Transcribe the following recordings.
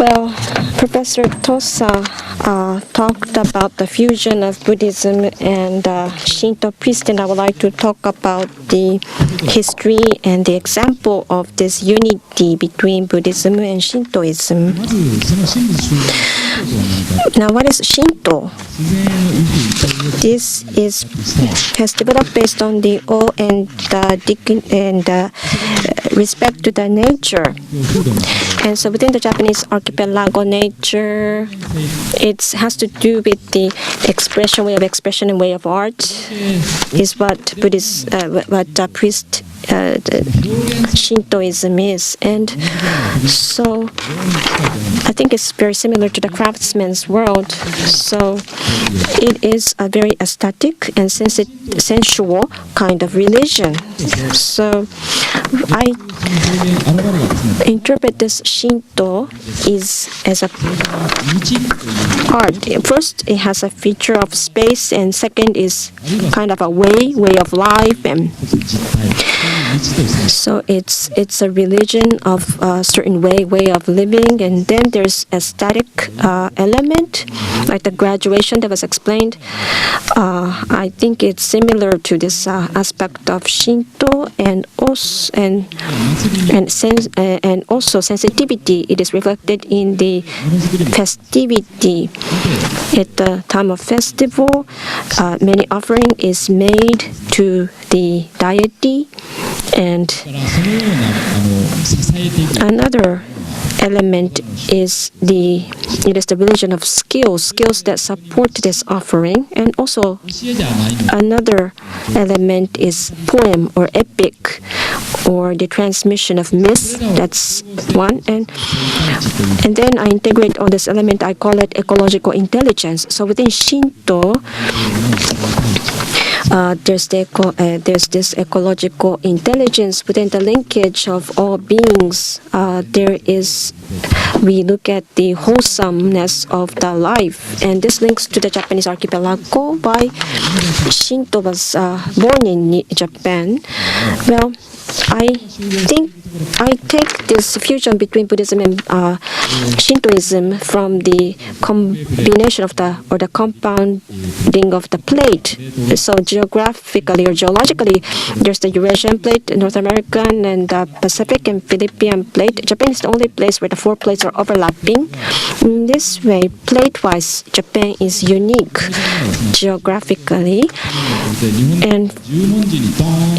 Well, Professor Tosa talked about the fusion of Buddhism and Shinto priest, and I would like to talk about the history and the example of this unity between Buddhism and Shintoism. Now, what is Shinto? This has developed based on the awe and respect to the nature. And so within the Japanese archipelago, nature, it has to do with the expression, way of expression and way of art, is what priest Shintoism is. And so I think it's very similar to the craftsman's world. So it is a very aesthetic and sensual kind of religion. So I interpret this Shinto as a art. First, it has a feature of space, and second is kind of a way of life, and so it's a religion of a certain way of living. And then there's aesthetic element, like the graduation that was explained. I think it's similar to this aspect of Shinto, and also sensitivity. It is reflected in the festivity. At the time of festival, many offering is made to the deity, and another element is the religion of skills that support this offering. And also another element is poem or epic, or the transmission of myths. That's one. And then I integrate all this element. I call it ecological intelligence. So within Shinto, there's this ecological intelligence within the linkage of all beings. We look at the wholesomeness of the life, and this links to the Japanese archipelago. Why Shinto was born in Japan? Well, I think I take this fusion between Buddhism and Shintoism from the combination of the compounding of the plate. So geographically or geologically, there's the Eurasian plate, North American, and the Pacific and Philippine plate. Japan is the only place where the four plates are overlapping. In this way, plate-wise, Japan is unique geographically, and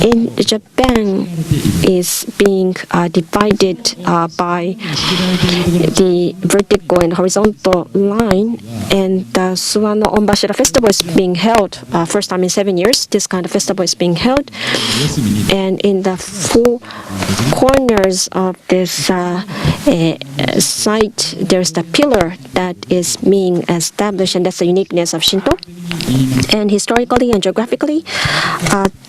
in Japan is being divided by the vertical and horizontal line, and the Suwano Onbashira festival is being held first time in 7 years. This kind of festival is being held, and in the four corners of this site, there's the pillar that is being established, and that's the uniqueness of Shinto. And historically and geographically,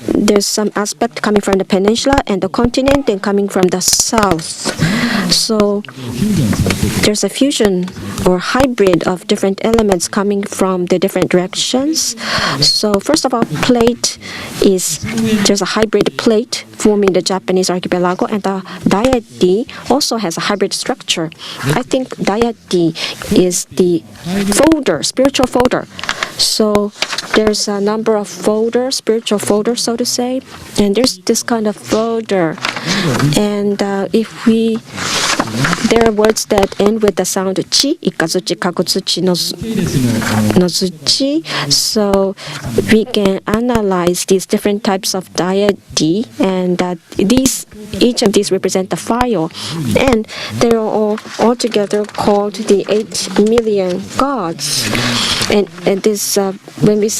there's some aspect coming from the peninsula and the continent, and coming from the south. So there's a fusion or hybrid of different elements coming from the different directions. So first of all, there's a hybrid plate forming the Japanese archipelago, and the deity also has a hybrid structure. I think deity is the spiritual folder. So there's a number of spiritual folders, so to say, and there's this kind of folder. And there are words that end with the sound chi, ikatsuchi, kakutsuchi, nozuchi. So we can analyze these different types of deity, and each of these represent the fire, and they are all together called the 8 million gods. And this, when we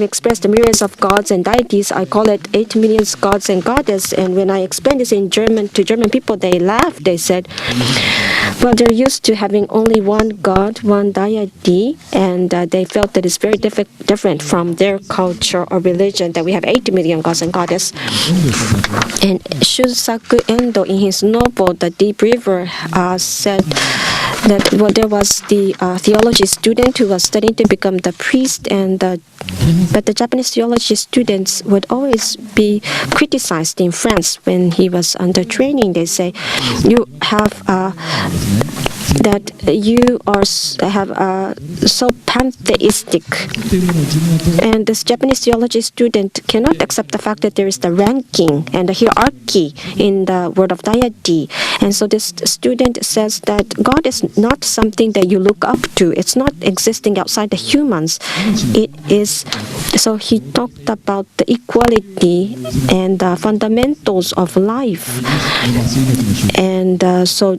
express the myriads of gods and deities, I call it 8 million gods and goddesses. And when I explain this in German to German people, they laughed. They said, well, they're used to having only one god, one deity, and they felt that it's very different from their culture or religion, that we have 8 million gods and goddesses. And Shusaku Endo, in his novel, The Deep River, said that there was the theology student who was studying to become the priest, but the Japanese theology students would always be criticized in France when he was under training. They say, you have that you are have so pantheistic, and this Japanese theology student cannot accept the fact that there is the ranking and the hierarchy in the word of deity. And so this student says that God is not something that you look up to. It's not existing outside the humans. It is. So he talked about the equality and the fundamentals of life. And so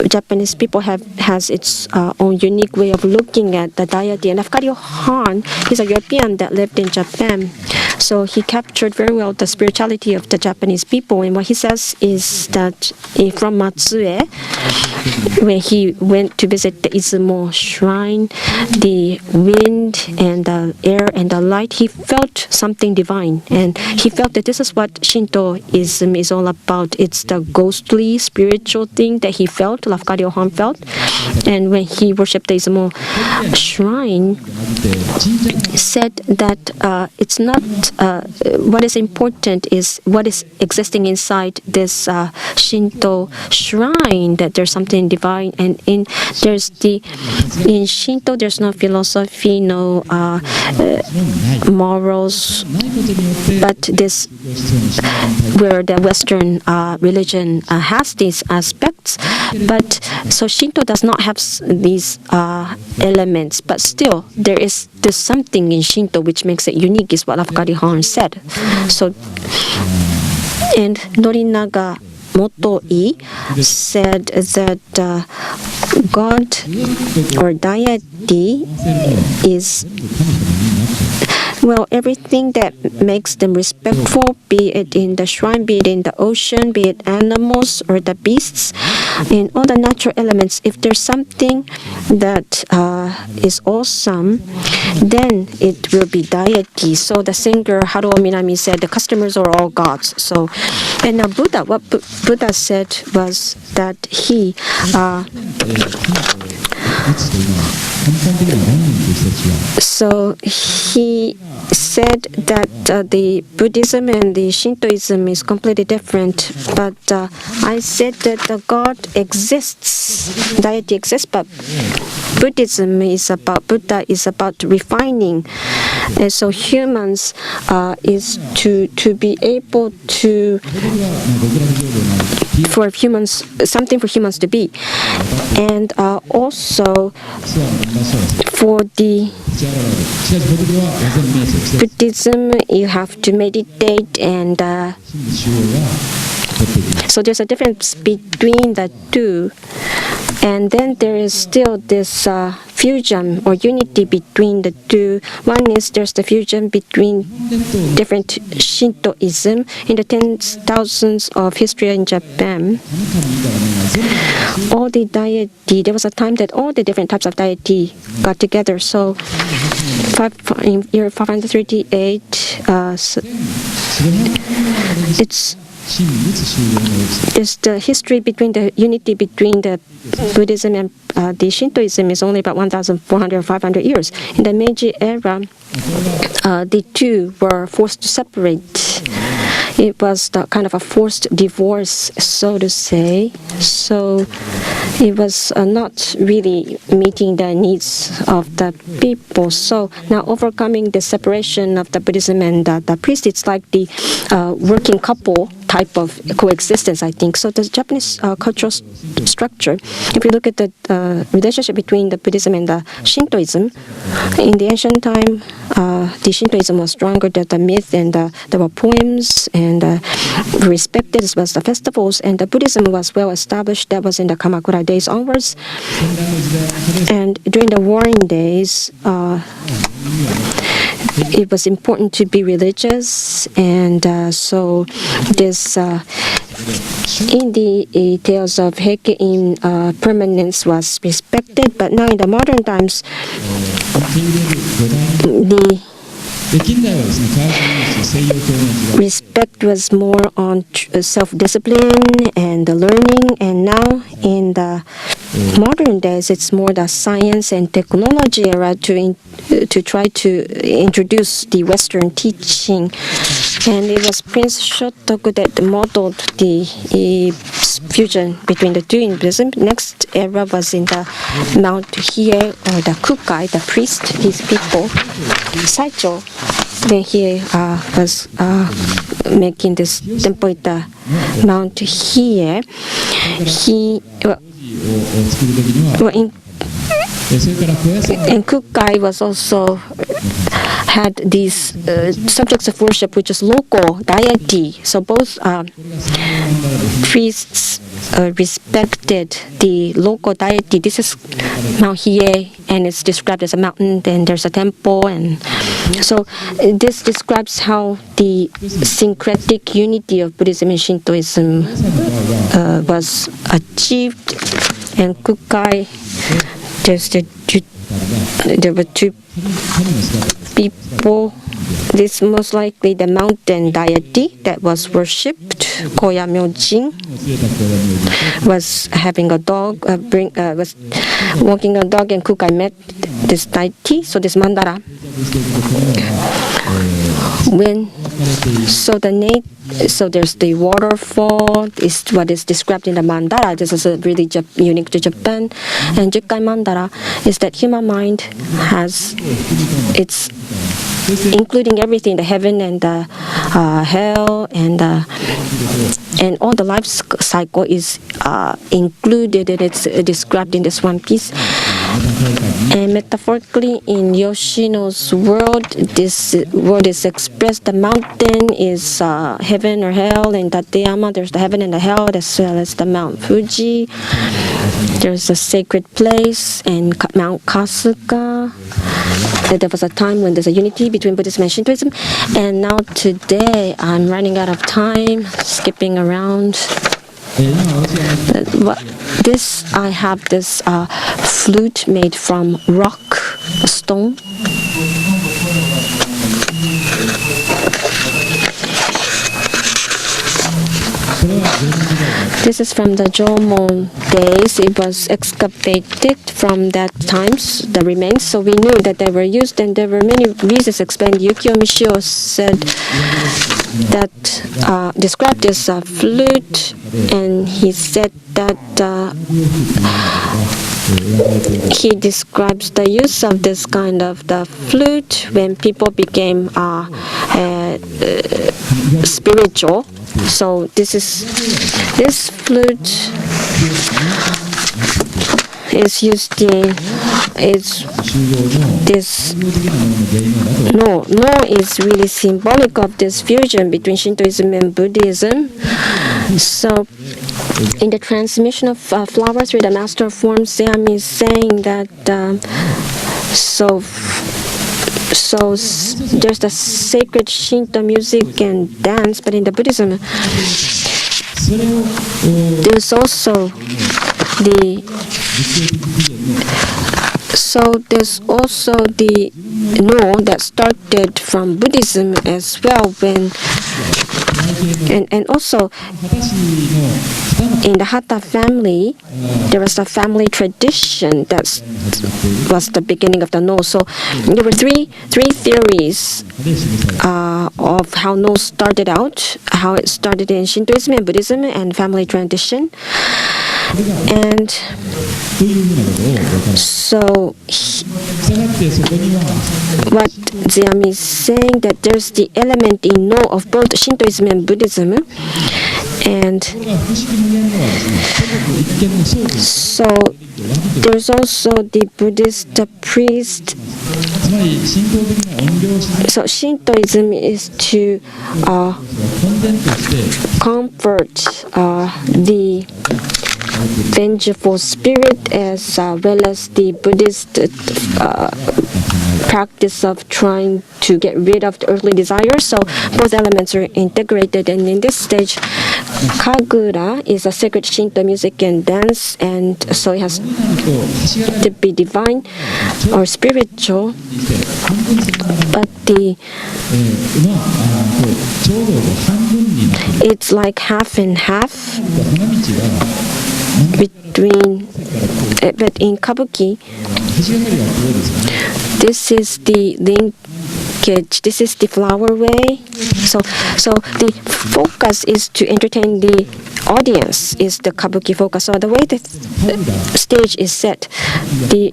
Japanese people has its own unique way of looking at the deity. And Lafcadio Hahn, he's a European that lived in Japan. So he captured very well the spirituality of the Japanese people. And what he says is that from Matsue, when he went to visit the Izumo shrine, the wind and the air and the light, he felt something divine. And he felt that this is what Shintoism is all about. It's the ghostly, spiritual thing that he felt, Lafcadio Hahn felt. And when he worshipped the Izumo shrine, said that it's not, what is important is what is existing inside this Shinto shrine, that there's something divine. And in Shinto, there's no philosophy, no morals, but this, where the Western religion has these aspects. But so Shinto does not have these elements, but still there's something in Shinto which makes it unique, is what Lafcadio Hahn said. So, and Norinaga Motoi said that God or deity is, well, everything that makes them respectful, be it in the shrine, be it in the ocean, be it animals or the beasts, in all the natural elements. If there's something that is awesome, then it will be deity. So the singer Haruo Minami said, the customers are all gods. So, and Buddha, what Buddha said was that he so he said that the Buddhism and the Shintoism is completely different, but I said that the God exists, deity exists, but Buddha is about refining. And so humans is to be able to, for humans, something for humans to be. And also for the Buddhism, you have to meditate, and so there's a difference between the two. And then there is still this fusion or unity between the two. One is there's the fusion between different Shintoism. In the tens thousands of history in Japan, all the deity, there was a time that all the different types of deity got together. So in year 538, it's the history between the unity between the Buddhism and the Shintoism is only about 1,400 or 500 years. In the Meiji era, the two were forced to separate. It was the kind of a forced divorce, so to say. So it was not really meeting the needs of the people. So now overcoming the separation of the Buddhism and the priest, it's like the working couple type of coexistence, I think. So the Japanese cultural structure, if you look at the relationship between the Buddhism and the Shintoism, in the ancient time, the Shintoism was stronger than the myth, and there were poems and respected as well as the festivals, and the Buddhism was well established. That was in the Kamakura days onwards. And during the warring days, it was important to be religious, and so this in the tales of Heike in permanence was respected. But now in the modern times, the respect was more on self-discipline and the learning, and now in the modern days it's more the science and technology era to try to introduce the Western teaching. And it was Prince Shotoku that modeled the fusion between the two in Buddhism. Next era was in the Mount Hiei or the Kukai, the priest, these people. Saicho, when he was making this temple at the Mount Hiei, and Kukai was also had these subjects of worship, which is local deity. So both priests respected the local deity. This is Mount Hiei, and it's described as a mountain. Then there's a temple, and so this describes how the syncretic unity of Buddhism and Shintoism was achieved. And Kukai, there were two people. This most likely the mountain deity that was worshipped. Koya Myojin was having a dog, was walking a dog, and Kukai met this deity. So this mandala. So there's the waterfall, is what is described in the mandala. This is really unique to Japan. And Jukkai mandala is that human mind has, it's including everything, the heaven and the hell and all the life cycle is included, and it's described in this one piece. And metaphorically, in Yoshino's world, this word is expressed. The mountain is heaven or hell. In Tateyama, there's the heaven and the hell, as well as the Mount Fuji. There's a sacred place, and Mount Kasuga. There was a time when there's a unity between Buddhism and Shintoism. And now today, I'm running out of time, skipping around. I have this flute made from rock, a stone. This is from the Jomon days. It was excavated from that times, the remains. So we knew that they were used, and there were many reasons explained. Yukio Michio said that described this flute, and he said that he describes the use of this kind of the flute when people became spiritual. So this flute is used in no is really symbolic of this fusion between Shintoism and Buddhism. So in the transmission of flowers through the master of forms, Seami is saying that so there's the sacred Shinto music and dance, but in the Buddhism, there's also the no that started from Buddhism as well, and also in the Hatha family, there was a family tradition that was the beginning of the no. So there were three theories of how no started out, how it started in Shintoism and Buddhism and family tradition. And so what Zeami is saying, that there's the element in no of both Shintoism and Buddhism, and so there's also the Buddhist priest. So Shintoism is to comfort the vengeful spirit, as well as the Buddhist practice of trying to get rid of the earthly desires. So both elements are integrated, and in this stage, Kagura is a sacred Shinto music and dance, and so it has to be divine or spiritual. But it's like half and half between, but in Kabuki, this is the link package. This is the flower way. So the focus is to entertain the audience, is the kabuki focus. So the way the stage is set, the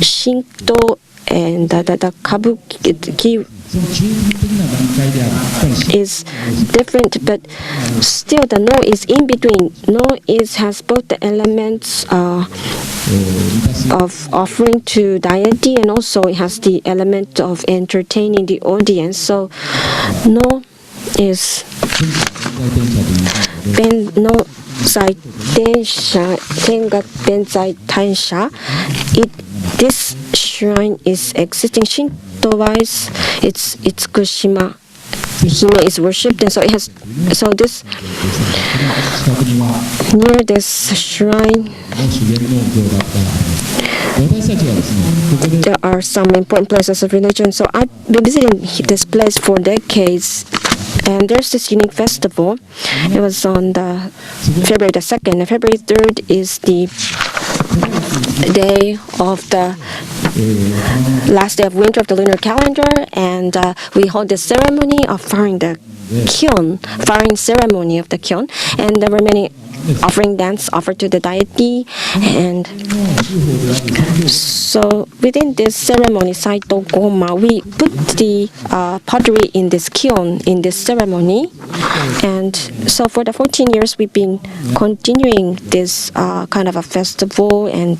Shinto and the kabuki is different, but still the no is in between. No has both the elements of offering to deity, and also it has the element of entertaining the audience. So no is no Zai Tensha Tenga Tenzai Tansha. This shrine is existing Shinto-wise. It's Kushima Hime is worshipped, and so it has. So this near this shrine, there are some important places of religion. So I've been visiting this place for decades, and there's this unique festival. It was on the February the 2nd, and February 3rd is the day of the last day of winter of the lunar calendar, and we hold the ceremony of firing the firing ceremony of the kyon, and there were many offering dance offered to the deity. And so within this ceremony, Saito Goma, we put the pottery in this kyon in this ceremony. And so for the 14 years we've been continuing this kind of a festival, and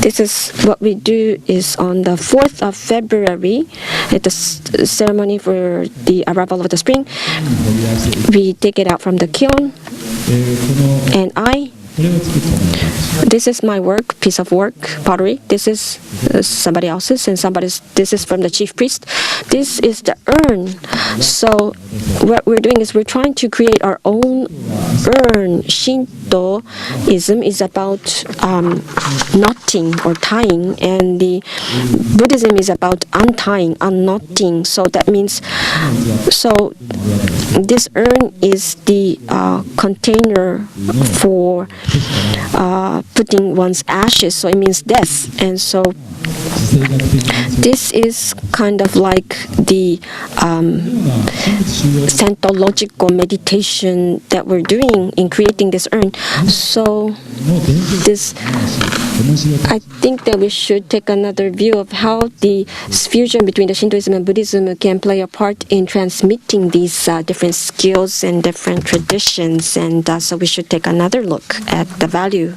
this is what we do is on the 4th of February at the ceremony for the arrival of the spring. We take it out from the kiln, and this is my work, piece of work, pottery. This is somebody else's, and this is from the chief priest. This is the urn. So what we're doing is we're trying to create our own urn. Shintoism is about knotting or tying, and the Buddhism is about untying, unknotting. So that means, so this urn is the container for putting one's ashes, so it means death. And so this is kind of like the Santological meditation that we're doing in creating this urn. So this, I think that we should take another view of how the fusion between the Shintoism and Buddhism can play a part in transmitting these different skills and different traditions, and so we should take another look at the value